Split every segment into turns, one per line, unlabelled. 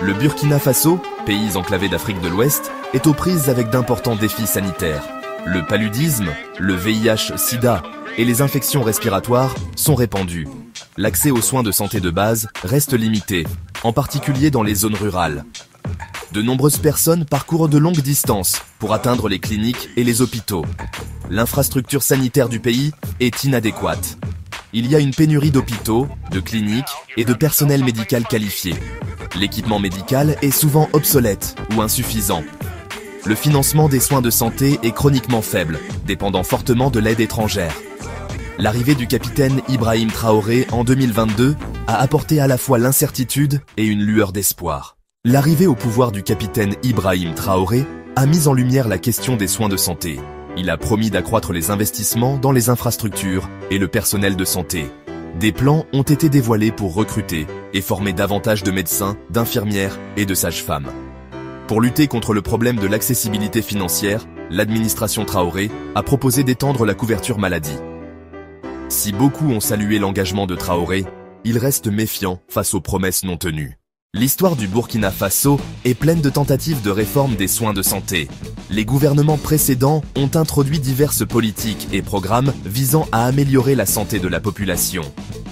Le Burkina Faso, pays enclavé d'Afrique de l'Ouest, est aux prises avec d'importants défis sanitaires. Le paludisme, le VIH-Sida et les infections respiratoires sont répandus. L'accès aux soins de santé de base reste limité, en particulier dans les zones rurales. De nombreuses personnes parcourent de longues distances pour atteindre les cliniques et les hôpitaux. L'infrastructure sanitaire du pays est inadéquate. Il y a une pénurie d'hôpitaux, de cliniques et de personnel médical qualifié. L'équipement médical est souvent obsolète ou insuffisant. Le financement des soins de santé est chroniquement faible, dépendant fortement de l'aide étrangère. L'arrivée du capitaine Ibrahim Traoré en 2022 a apporté à la fois l'incertitude et une lueur d'espoir. L'arrivée au pouvoir du capitaine Ibrahim Traoré a mis en lumière la question des soins de santé. Il a promis d'accroître les investissements dans les infrastructures et le personnel de santé. Des plans ont été dévoilés pour recruter et former davantage de médecins, d'infirmières et de sages-femmes. Pour lutter contre le problème de l'accessibilité financière, l'administration Traoré a proposé d'étendre la couverture maladie. Si beaucoup ont salué l'engagement de Traoré, ils restent méfiants face aux promesses non tenues. L'histoire du Burkina Faso est pleine de tentatives de réforme des soins de santé. Les gouvernements précédents ont introduit diverses politiques et programmes visant à améliorer la santé de la population.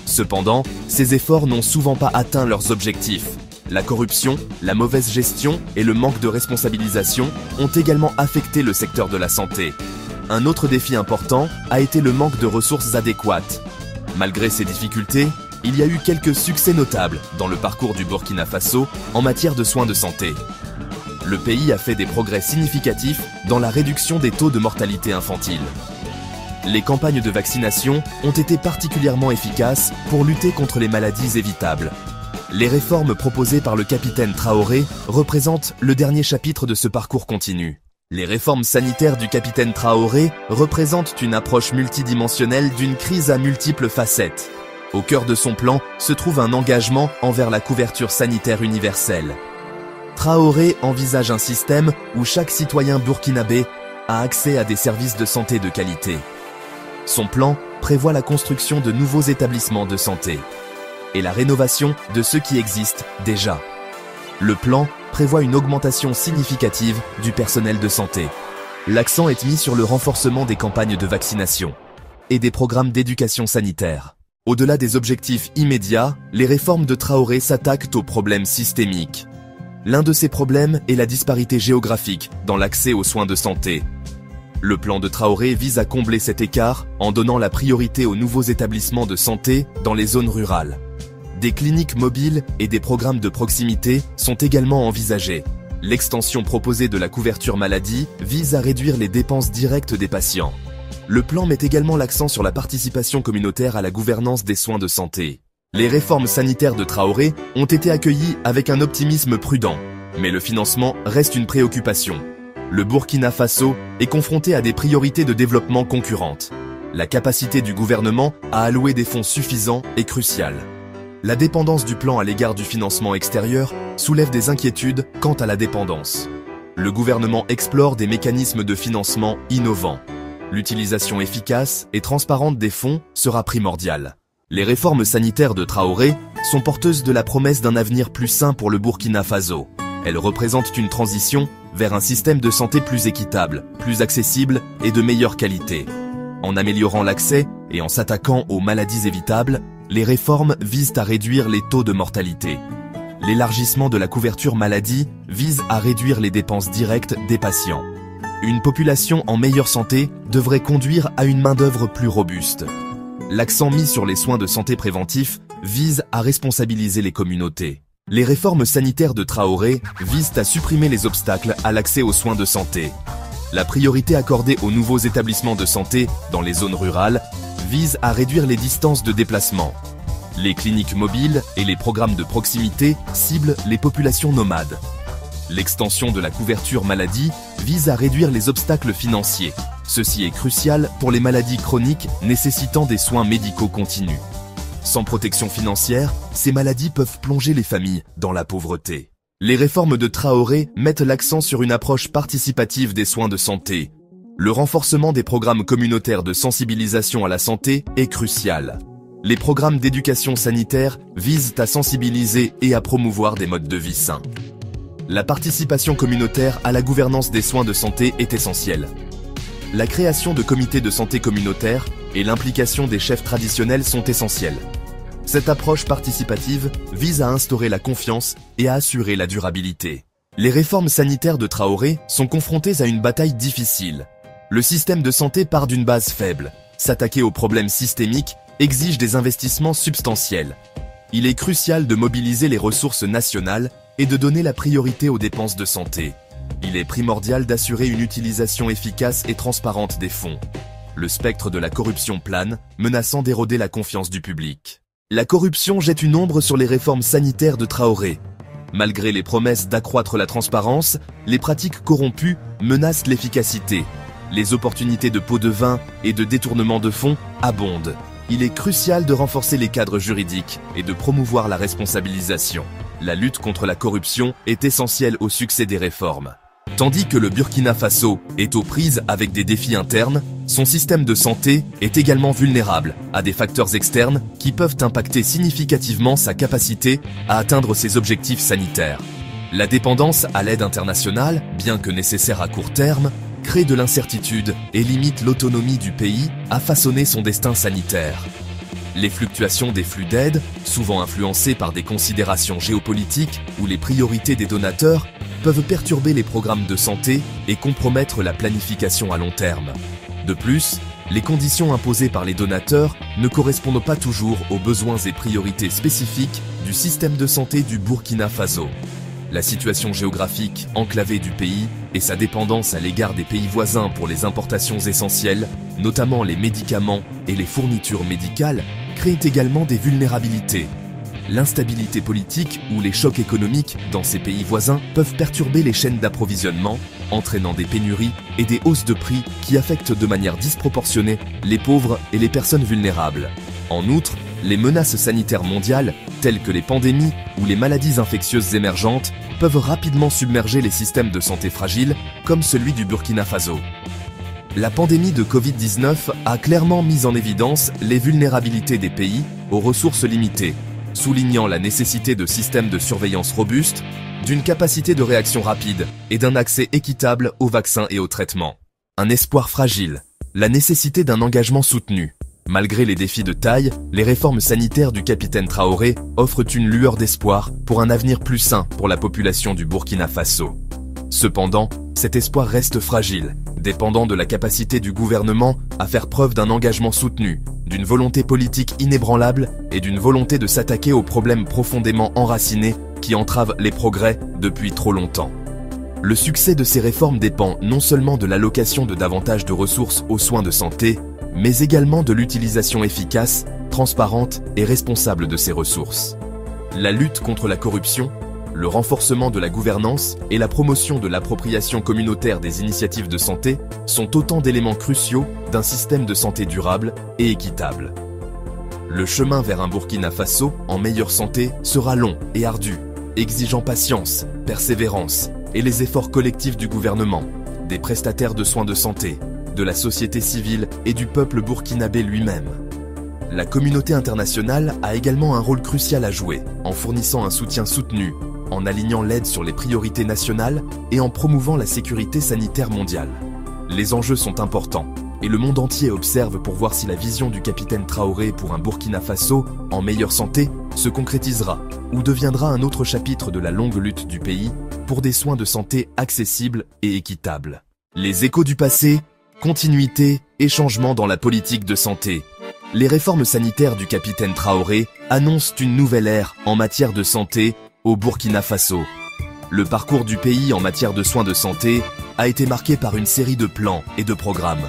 Cependant, ces efforts n'ont souvent pas atteint leurs objectifs. La corruption, la mauvaise gestion et le manque de responsabilisation ont également affecté le secteur de la santé. Un autre défi important a été le manque de ressources adéquates. Malgré ces difficultés, il y a eu quelques succès notables dans le parcours du Burkina Faso en matière de soins de santé. Le pays a fait des progrès significatifs dans la réduction des taux de mortalité infantile. Les campagnes de vaccination ont été particulièrement efficaces pour lutter contre les maladies évitables. Les réformes proposées par le capitaine Traoré représentent le dernier chapitre de ce parcours continu. Les réformes sanitaires du capitaine Traoré représentent une approche multidimensionnelle d'une crise à multiples facettes. Au cœur de son plan se trouve un engagement envers la couverture sanitaire universelle. Traoré envisage un système où chaque citoyen burkinabé a accès à des services de santé de qualité. Son plan prévoit la construction de nouveaux établissements de santé et la rénovation de ceux qui existent déjà. Le plan prévoit une augmentation significative du personnel de santé. L'accent est mis sur le renforcement des campagnes de vaccination et des programmes d'éducation sanitaire. Au-delà des objectifs immédiats, les réformes de Traoré s'attaquent aux problèmes systémiques. L'un de ces problèmes est la disparité géographique dans l'accès aux soins de santé. Le plan de Traoré vise à combler cet écart en donnant la priorité aux nouveaux établissements de santé dans les zones rurales. Des cliniques mobiles et des programmes de proximité sont également envisagés. L'extension proposée de la couverture maladie vise à réduire les dépenses directes des patients. Le plan met également l'accent sur la participation communautaire à la gouvernance des soins de santé. Les réformes sanitaires de Traoré ont été accueillies avec un optimisme prudent, mais le financement reste une préoccupation. Le Burkina Faso est confronté à des priorités de développement concurrentes. La capacité du gouvernement à allouer des fonds suffisants est cruciale. La dépendance du plan à l'égard du financement extérieur soulève des inquiétudes quant à la dépendance. Le gouvernement explore des mécanismes de financement innovants. L'utilisation efficace et transparente des fonds sera primordiale. Les réformes sanitaires de Traoré sont porteuses de la promesse d'un avenir plus sain pour le Burkina Faso. Elles représentent une transition vers un système de santé plus équitable, plus accessible et de meilleure qualité. En améliorant l'accès et en s'attaquant aux maladies évitables, les réformes visent à réduire les taux de mortalité. L'élargissement de la couverture maladie vise à réduire les dépenses directes des patients. Une population en meilleure santé devrait conduire à une main-d'œuvre plus robuste. L'accent mis sur les soins de santé préventifs vise à responsabiliser les communautés. Les réformes sanitaires de Traoré visent à supprimer les obstacles à l'accès aux soins de santé. La priorité accordée aux nouveaux établissements de santé dans les zones rurales vise à réduire les distances de déplacement. Les cliniques mobiles et les programmes de proximité ciblent les populations nomades. L'extension de la couverture maladie vise à réduire les obstacles financiers. Ceci est crucial pour les maladies chroniques nécessitant des soins médicaux continus. Sans protection financière, ces maladies peuvent plonger les familles dans la pauvreté. Les réformes de Traoré mettent l'accent sur une approche participative des soins de santé. Le renforcement des programmes communautaires de sensibilisation à la santé est crucial. Les programmes d'éducation sanitaire visent à sensibiliser et à promouvoir des modes de vie sains. La participation communautaire à la gouvernance des soins de santé est essentielle. La création de comités de santé communautaires et l'implication des chefs traditionnels sont essentielles. Cette approche participative vise à instaurer la confiance et à assurer la durabilité. Les réformes sanitaires de Traoré sont confrontées à une bataille difficile. Le système de santé part d'une base faible. S'attaquer aux problèmes systémiques exige des investissements substantiels. Il est crucial de mobiliser les ressources nationales et de donner la priorité aux dépenses de santé. Il est primordial d'assurer une utilisation efficace et transparente des fonds. Le spectre de la corruption plane, menaçant d'éroder la confiance du public. La corruption jette une ombre sur les réformes sanitaires de Traoré. Malgré les promesses d'accroître la transparence, les pratiques corrompues menacent l'efficacité. Les opportunités de pots de vin et de détournement de fonds abondent. Il est crucial de renforcer les cadres juridiques et de promouvoir la responsabilisation. La lutte contre la corruption est essentielle au succès des réformes. Tandis que le Burkina Faso est aux prises avec des défis internes, son système de santé est également vulnérable à des facteurs externes qui peuvent impacter significativement sa capacité à atteindre ses objectifs sanitaires. La dépendance à l'aide internationale, bien que nécessaire à court terme, crée de l'incertitude et limite l'autonomie du pays à façonner son destin sanitaire. Les fluctuations des flux d'aide, souvent influencées par des considérations géopolitiques ou les priorités des donateurs, peuvent perturber les programmes de santé et compromettre la planification à long terme. De plus, les conditions imposées par les donateurs ne correspondent pas toujours aux besoins et priorités spécifiques du système de santé du Burkina Faso. La situation géographique enclavée du pays et sa dépendance à l'égard des pays voisins pour les importations essentielles, notamment les médicaments et les fournitures médicales, créent également des vulnérabilités. L'instabilité politique ou les chocs économiques dans ces pays voisins peuvent perturber les chaînes d'approvisionnement, entraînant des pénuries et des hausses de prix qui affectent de manière disproportionnée les pauvres et les personnes vulnérables. En outre, les menaces sanitaires mondiales, telles que les pandémies ou les maladies infectieuses émergentes, peuvent rapidement submerger les systèmes de santé fragiles, comme celui du Burkina Faso. La pandémie de Covid-19 a clairement mis en évidence les vulnérabilités des pays aux ressources limitées, soulignant la nécessité de systèmes de surveillance robustes, d'une capacité de réaction rapide et d'un accès équitable aux vaccins et aux traitements. Un espoir fragile, la nécessité d'un engagement soutenu. Malgré les défis de taille, les réformes sanitaires du capitaine Traoré offrent une lueur d'espoir pour un avenir plus sain pour la population du Burkina Faso. Cependant, cet espoir reste fragile, dépendant de la capacité du gouvernement à faire preuve d'un engagement soutenu, d'une volonté politique inébranlable et d'une volonté de s'attaquer aux problèmes profondément enracinés qui entravent les progrès depuis trop longtemps. Le succès de ces réformes dépend non seulement de l'allocation de davantage de ressources aux soins de santé, mais également de l'utilisation efficace, transparente et responsable de ces ressources. La lutte contre la corruption, le renforcement de la gouvernance et la promotion de l'appropriation communautaire des initiatives de santé sont autant d'éléments cruciaux d'un système de santé durable et équitable. Le chemin vers un Burkina Faso en meilleure santé sera long et ardu, exigeant patience, persévérance et les efforts collectifs du gouvernement, des prestataires de soins de santé, de la société civile et du peuple burkinabé lui-même. La communauté internationale a également un rôle crucial à jouer, en fournissant un soutien soutenu, en alignant l'aide sur les priorités nationales et en promouvant la sécurité sanitaire mondiale. Les enjeux sont importants, et le monde entier observe pour voir si la vision du capitaine Traoré pour un Burkina Faso en meilleure santé se concrétisera ou deviendra un autre chapitre de la longue lutte du pays pour des soins de santé accessibles et équitables. Les échos du passé, continuité et changement dans la politique de santé. Les réformes sanitaires du capitaine Traoré annoncent une nouvelle ère en matière de santé au Burkina Faso. Le parcours du pays en matière de soins de santé a été marqué par une série de plans et de programmes.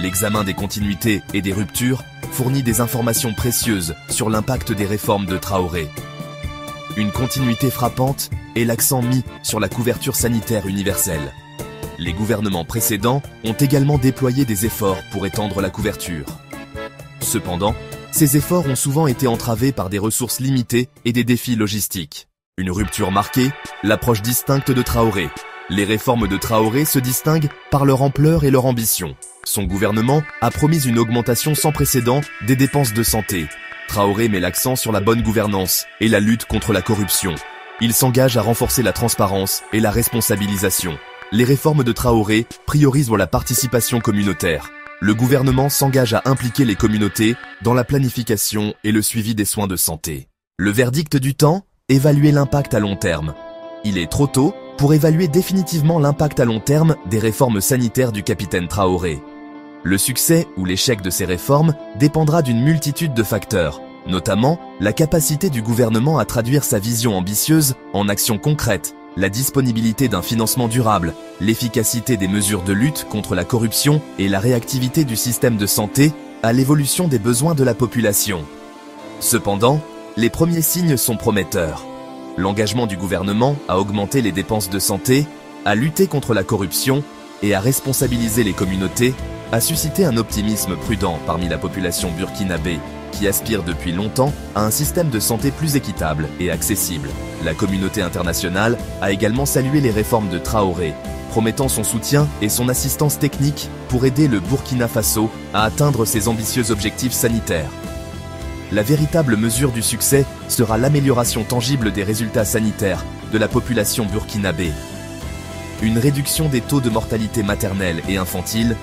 L'examen des continuités et des ruptures fournit des informations précieuses sur l'impact des réformes de Traoré. Une continuité frappante est l'accent mis sur la couverture sanitaire universelle. Les gouvernements précédents ont également déployé des efforts pour étendre la couverture. Cependant, ces efforts ont souvent été entravés par des ressources limitées et des défis logistiques. Une rupture marquée, l'approche distincte de Traoré. Les réformes de Traoré se distinguent par leur ampleur et leur ambition. Son gouvernement a promis une augmentation sans précédent des dépenses de santé. Traoré met l'accent sur la bonne gouvernance et la lutte contre la corruption. Il s'engage à renforcer la transparence et la responsabilisation. Les réformes de Traoré priorisent la participation communautaire. Le gouvernement s'engage à impliquer les communautés dans la planification et le suivi des soins de santé. Le verdict du temps, évaluer l'impact à long terme. Il est trop tôt pour évaluer définitivement l'impact à long terme des réformes sanitaires du capitaine Traoré. Le succès ou l'échec de ces réformes dépendra d'une multitude de facteurs, notamment la capacité du gouvernement à traduire sa vision ambitieuse en actions concrètes, la disponibilité d'un financement durable, l'efficacité des mesures de lutte contre la corruption et la réactivité du système de santé à l'évolution des besoins de la population. Cependant, les premiers signes sont prometteurs. L'engagement du gouvernement à augmenter les dépenses de santé, à lutter contre la corruption et à responsabiliser les communautés a suscité un optimisme prudent parmi la population burkinabé qui aspire depuis longtemps à un système de santé plus équitable et accessible. La communauté internationale a également salué les réformes de Traoré, promettant son soutien et son assistance technique pour aider le Burkina Faso à atteindre ses ambitieux objectifs sanitaires. La véritable mesure du succès sera l'amélioration tangible des résultats sanitaires de la population burkinabé. Une réduction des taux de mortalité maternelle et infantile,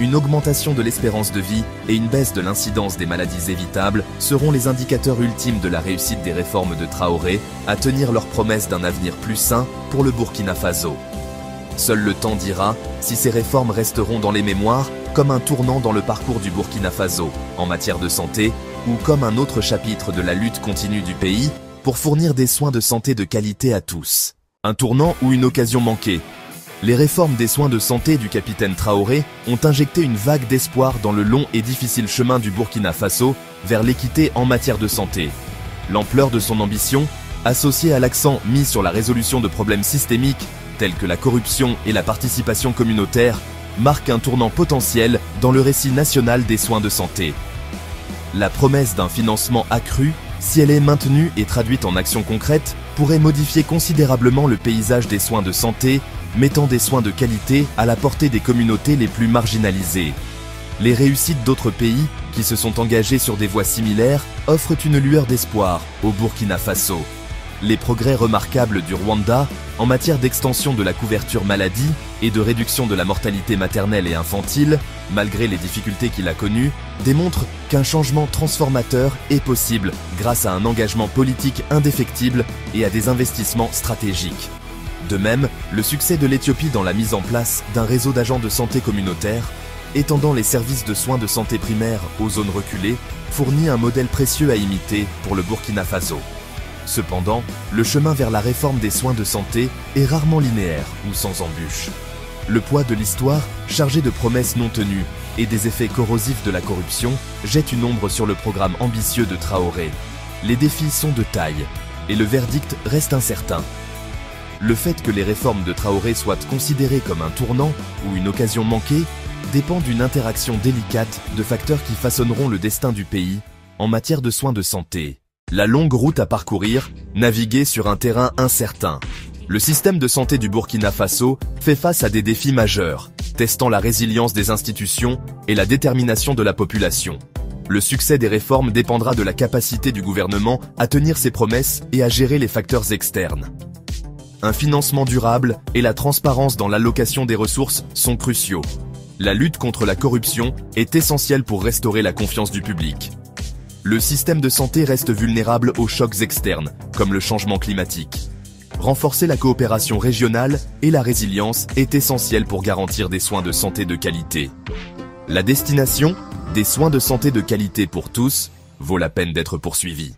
une augmentation de l'espérance de vie et une baisse de l'incidence des maladies évitables seront les indicateurs ultimes de la réussite des réformes de Traoré à tenir leur promesse d'un avenir plus sain pour le Burkina Faso. Seul le temps dira si ces réformes resteront dans les mémoires comme un tournant dans le parcours du Burkina Faso en matière de santé ou comme un autre chapitre de la lutte continue du pays pour fournir des soins de santé de qualité à tous. Un tournant ou une occasion manquée. Les réformes des soins de santé du capitaine Traoré ont injecté une vague d'espoir dans le long et difficile chemin du Burkina Faso vers l'équité en matière de santé. L'ampleur de son ambition, associée à l'accent mis sur la résolution de problèmes systémiques tels que la corruption et la participation communautaire, marque un tournant potentiel dans le récit national des soins de santé. La promesse d'un financement accru, si elle est maintenue et traduite en actions concrètes, pourrait modifier considérablement le paysage des soins de santé, mettant des soins de qualité à la portée des communautés les plus marginalisées. Les réussites d'autres pays, qui se sont engagés sur des voies similaires, offrent une lueur d'espoir au Burkina Faso. Les progrès remarquables du Rwanda en matière d'extension de la couverture maladie et de réduction de la mortalité maternelle et infantile, malgré les difficultés qu'il a connues, démontrent qu'un changement transformateur est possible grâce à un engagement politique indéfectible et à des investissements stratégiques. De même, le succès de l'Éthiopie dans la mise en place d'un réseau d'agents de santé communautaires, étendant les services de soins de santé primaires aux zones reculées, fournit un modèle précieux à imiter pour le Burkina Faso. Cependant, le chemin vers la réforme des soins de santé est rarement linéaire ou sans embûches. Le poids de l'histoire, chargé de promesses non tenues et des effets corrosifs de la corruption, jette une ombre sur le programme ambitieux de Traoré. Les défis sont de taille et le verdict reste incertain. Le fait que les réformes de Traoré soient considérées comme un tournant ou une occasion manquée dépend d'une interaction délicate de facteurs qui façonneront le destin du pays en matière de soins de santé. La longue route à parcourir, naviguer sur un terrain incertain. Le système de santé du Burkina Faso fait face à des défis majeurs, testant la résilience des institutions et la détermination de la population. Le succès des réformes dépendra de la capacité du gouvernement à tenir ses promesses et à gérer les facteurs externes. Un financement durable et la transparence dans l'allocation des ressources sont cruciaux. La lutte contre la corruption est essentielle pour restaurer la confiance du public. Le système de santé reste vulnérable aux chocs externes, comme le changement climatique. Renforcer la coopération régionale et la résilience est essentiel pour garantir des soins de santé de qualité. La destination, des soins de santé de qualité pour tous, vaut la peine d'être poursuivie.